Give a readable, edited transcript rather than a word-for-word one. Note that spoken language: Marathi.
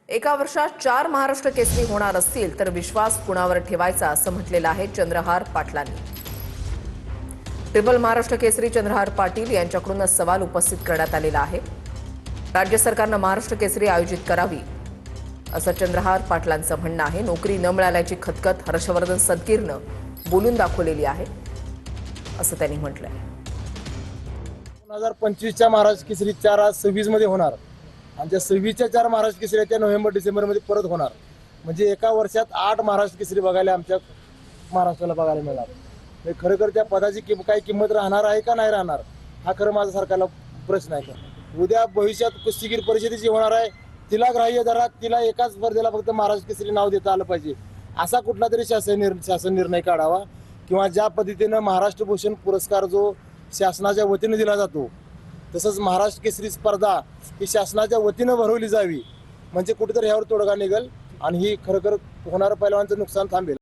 एका वर्षात 4 महाराष्ट्र केसरी होणार असतील तर विश्वास कुणावर ठेवायचा असं म्हटलेलं आहे चंद्रहार पाटलांनी। ट्रिपल महाराष्ट्र केसरी चंद्रहार पाटील यांच्याकडून सवाल उपस्थित करण्यात आलेला आहे। राज्य सरकारनं महाराष्ट्र केसरी आयोजित करावी असं चंद्रहार पाटलांचं म्हणणं आहे। नोकरी न मिळाल्याची खतखत हर्षवर्धन सदगीरनं बोलून दाखवलेली आहे असं त्यांनी म्हटलंय। 2025च्या महाराष्ट्र केसरी 4 आज 26 मध्ये होणार आणि त्या 26च्या 4 महाराष्ट्र केसरी त्या नोव्हेंबर डिसेंबर मध्ये परत होणार। म्हणजे एका वर्षात 8 महाराष्ट्र केसरी बघायला आमच्या महाराष्ट्राला बघायला मिळणार। म्हणजे खरं त्या पदाची काय किंमत राहणार आहे का नाही राहणार हा खरं माझा सरकारला प्रश्न आहे। उद्या भविष्यात कुस्तीगीर परिषदेची होणार आहे, तिला ग्राह्य धरा, तिला एकाच स्पर्धेला फक्त महाराष्ट्र केसरी नाव देता आलं पाहिजे असा कुठला तरी शासन निर्णय काढावा किंवा ज्या पद्धतीनं महाराष्ट्र भूषण पुरस्कार जो शासनाच्या वतीने दिला जातो तसंच महाराष्ट्र केसरी स्पर्धा ही शासनाच्या वतीने भरवली जावी। म्हणजे कुठेतरी ह्यावर तोडगा निघेल आणि ही खरं होणारं पहिलवानचं नुकसान थांबेल।